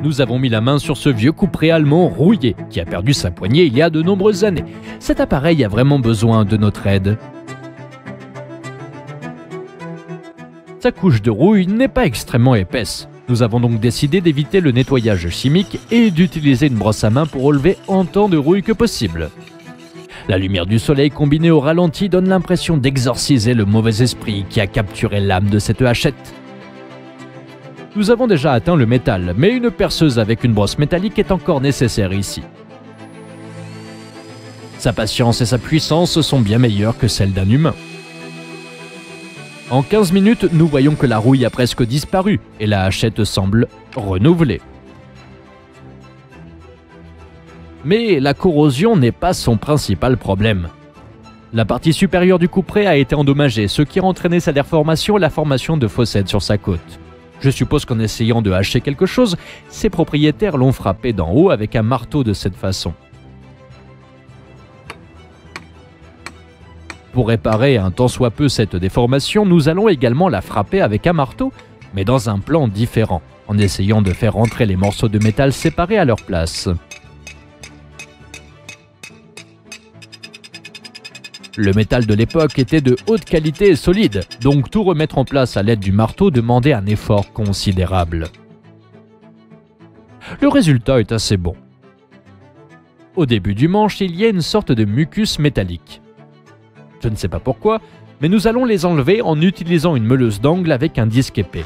Nous avons mis la main sur ce vieux couperet allemand rouillé qui a perdu sa poignée il y a de nombreuses années. Cet appareil a vraiment besoin de notre aide. Sa couche de rouille n'est pas extrêmement épaisse. Nous avons donc décidé d'éviter le nettoyage chimique et d'utiliser une brosse à main pour enlever autant de rouille que possible. La lumière du soleil combinée au ralenti donne l'impression d'exorciser le mauvais esprit qui a capturé l'âme de cette hachette. Nous avons déjà atteint le métal, mais une perceuse avec une brosse métallique est encore nécessaire ici. Sa patience et sa puissance sont bien meilleures que celles d'un humain. En 15 minutes, nous voyons que la rouille a presque disparu et la hachette semble renouvelée. Mais la corrosion n'est pas son principal problème. La partie supérieure du couperet a été endommagée, ce qui a entraîné sa déformation et la formation de fossettes sur sa côte. Je suppose qu'en essayant de hacher quelque chose, ses propriétaires l'ont frappé d'en haut avec un marteau de cette façon. Pour réparer un tant soit peu cette déformation, nous allons également la frapper avec un marteau, mais dans un plan différent, en essayant de faire entrer les morceaux de métal séparés à leur place. Le métal de l'époque était de haute qualité et solide, donc tout remettre en place à l'aide du marteau demandait un effort considérable. Le résultat est assez bon. Au début du manche, il y a une sorte de mucus métallique. Je ne sais pas pourquoi, mais nous allons les enlever en utilisant une meuleuse d'angle avec un disque épais.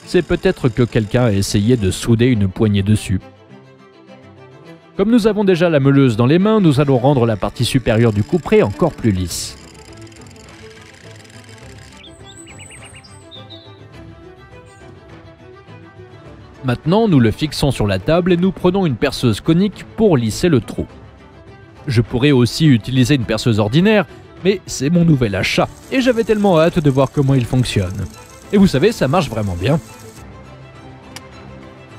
C'est peut-être que quelqu'un a essayé de souder une poignée dessus. Comme nous avons déjà la meuleuse dans les mains, nous allons rendre la partie supérieure du couperet encore plus lisse. Maintenant, nous le fixons sur la table et nous prenons une perceuse conique pour lisser le trou. Je pourrais aussi utiliser une perceuse ordinaire, mais c'est mon nouvel achat et j'avais tellement hâte de voir comment il fonctionne. Et vous savez, ça marche vraiment bien.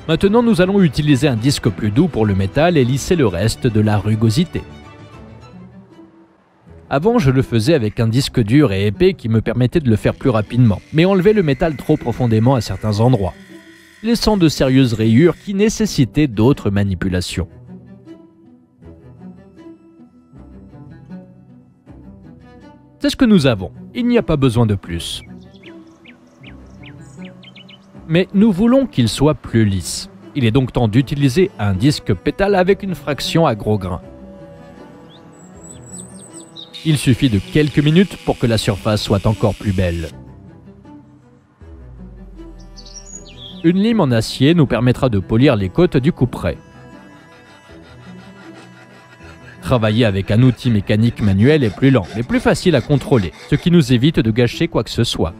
Maintenant, nous allons utiliser un disque plus doux pour le métal et lisser le reste de la rugosité. Avant, je le faisais avec un disque dur et épais qui me permettait de le faire plus rapidement, mais enlever le métal trop profondément à certains endroits, laissant de sérieuses rayures qui nécessitaient d'autres manipulations. C'est ce que nous avons, il n'y a pas besoin de plus. Mais nous voulons qu'il soit plus lisse. Il est donc temps d'utiliser un disque pétale avec une fraction à gros grains. Il suffit de quelques minutes pour que la surface soit encore plus belle. Une lime en acier nous permettra de polir les côtes du couperet. Travailler avec un outil mécanique manuel est plus lent, mais plus facile à contrôler, ce qui nous évite de gâcher quoi que ce soit.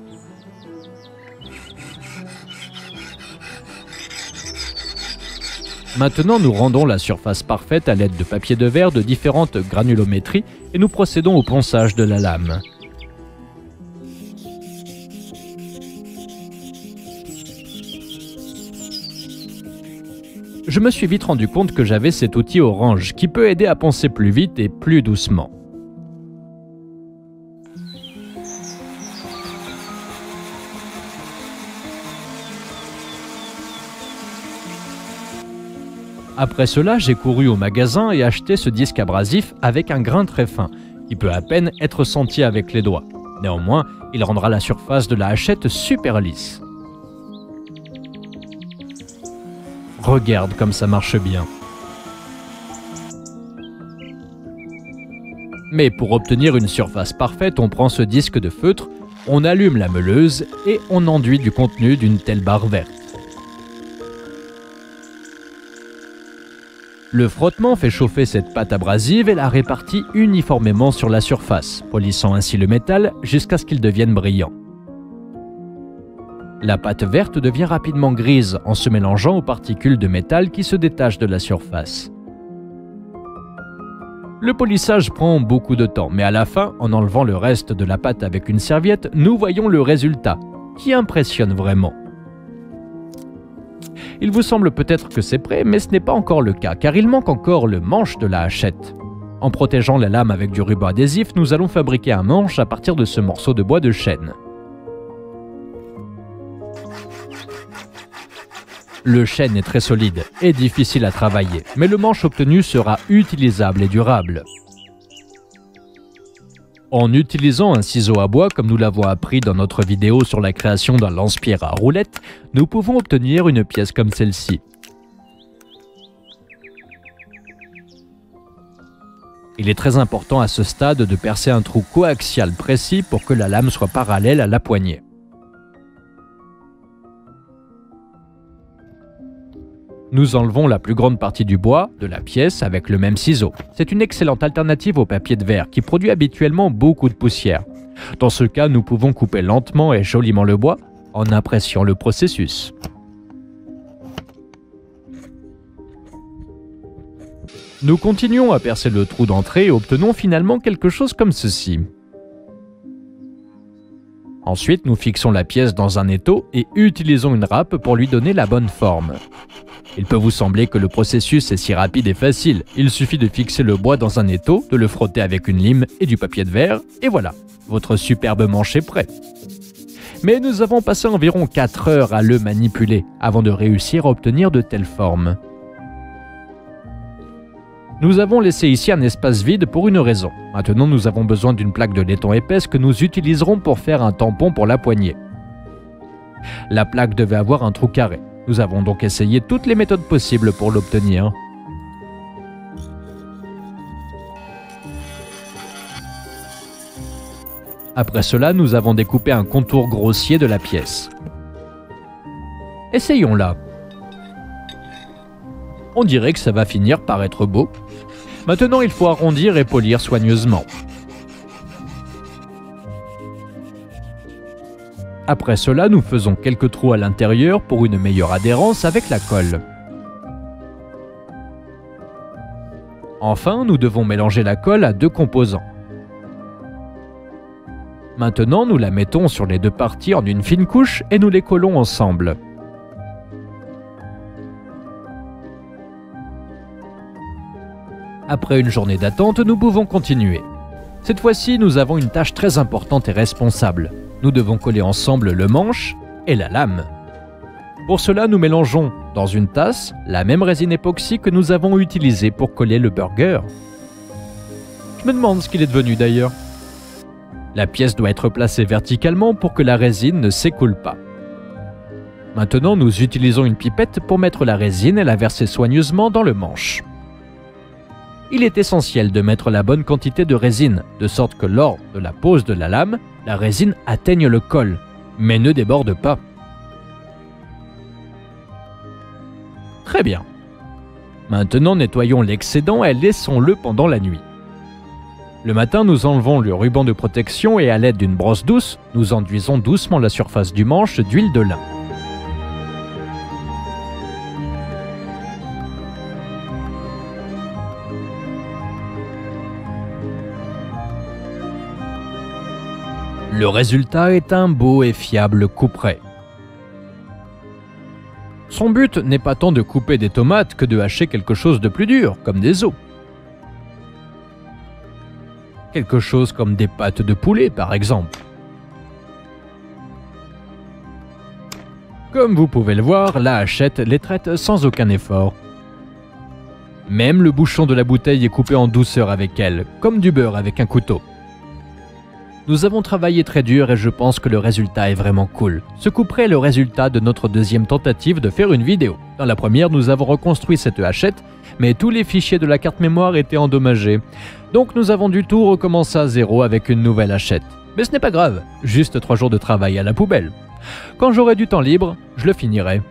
Maintenant, nous rendons la surface parfaite à l'aide de papier de verre de différentes granulométries et nous procédons au ponçage de la lame. Je me suis vite rendu compte que j'avais cet outil orange qui peut aider à poncer plus vite et plus doucement. Après cela, j'ai couru au magasin et acheté ce disque abrasif avec un grain très fin, qui peut à peine être senti avec les doigts. Néanmoins, il rendra la surface de la hachette super lisse. Regarde comme ça marche bien. Mais pour obtenir une surface parfaite, on prend ce disque de feutre, on allume la meuleuse et on enduit du contenu d'une telle barre verte. Le frottement fait chauffer cette pâte abrasive et la répartit uniformément sur la surface, polissant ainsi le métal jusqu'à ce qu'il devienne brillant. La pâte verte devient rapidement grise en se mélangeant aux particules de métal qui se détachent de la surface. Le polissage prend beaucoup de temps, mais à la fin, en enlevant le reste de la pâte avec une serviette, nous voyons le résultat, qui impressionne vraiment. Il vous semble peut-être que c'est prêt, mais ce n'est pas encore le cas, car il manque encore le manche de la hachette. En protégeant la lame avec du ruban adhésif, nous allons fabriquer un manche à partir de ce morceau de bois de chêne. Le chêne est très solide et difficile à travailler, mais le manche obtenu sera utilisable et durable. En utilisant un ciseau à bois, comme nous l'avons appris dans notre vidéo sur la création d'un lance-pierre à roulette, nous pouvons obtenir une pièce comme celle-ci. Il est très important à ce stade de percer un trou coaxial précis pour que la lame soit parallèle à la poignée. Nous enlevons la plus grande partie du bois de la pièce avec le même ciseau. C'est une excellente alternative au papier de verre qui produit habituellement beaucoup de poussière. Dans ce cas, nous pouvons couper lentement et joliment le bois en appréciant le processus. Nous continuons à percer le trou d'entrée et obtenons finalement quelque chose comme ceci. Ensuite, nous fixons la pièce dans un étau et utilisons une râpe pour lui donner la bonne forme. Il peut vous sembler que le processus est si rapide et facile. Il suffit de fixer le bois dans un étau, de le frotter avec une lime et du papier de verre, et voilà, votre superbe manche est prêt. Mais nous avons passé environ 4 heures à le manipuler avant de réussir à obtenir de telles formes. Nous avons laissé ici un espace vide pour une raison. Maintenant, nous avons besoin d'une plaque de laiton épaisse que nous utiliserons pour faire un tampon pour la poignée. La plaque devait avoir un trou carré. Nous avons donc essayé toutes les méthodes possibles pour l'obtenir. Après cela, nous avons découpé un contour grossier de la pièce. Essayons-la. On dirait que ça va finir par être beau. Maintenant, il faut arrondir et polir soigneusement. Après cela, nous faisons quelques trous à l'intérieur pour une meilleure adhérence avec la colle. Enfin, nous devons mélanger la colle à 2 composants. Maintenant, nous la mettons sur les 2 parties en une fine couche et nous les collons ensemble. Après une journée d'attente, nous pouvons continuer. Cette fois-ci, nous avons une tâche très importante et responsable. Nous devons coller ensemble le manche et la lame. Pour cela, nous mélangeons dans une tasse la même résine époxy que nous avons utilisée pour coller le burger. Je me demande ce qu'il est devenu d'ailleurs. La pièce doit être placée verticalement pour que la résine ne s'écoule pas. Maintenant, nous utilisons une pipette pour mettre la résine et la verser soigneusement dans le manche. Il est essentiel de mettre la bonne quantité de résine, de sorte que lors de la pose de la lame, la résine atteigne le col, mais ne déborde pas. Très bien. Maintenant, nettoyons l'excédent et laissons-le pendant la nuit. Le matin, nous enlevons le ruban de protection et à l'aide d'une brosse douce, nous enduisons doucement la surface du manche d'huile de lin. Le résultat est un beau et fiable couperet. Son but n'est pas tant de couper des tomates que de hacher quelque chose de plus dur, comme des os. Quelque chose comme des pâtes de poulet, par exemple. Comme vous pouvez le voir, la hachette les traite sans aucun effort. Même le bouchon de la bouteille est coupé en douceur avec elle, comme du beurre avec un couteau. Nous avons travaillé très dur et je pense que le résultat est vraiment cool. Ce couperet est le résultat de notre deuxième tentative de faire une vidéo. Dans la première, nous avons reconstruit cette hachette, mais tous les fichiers de la carte mémoire étaient endommagés. Donc nous avons dû tout recommencer à zéro avec une nouvelle hachette. Mais ce n'est pas grave, juste 3 jours de travail à la poubelle. Quand j'aurai du temps libre, je le finirai.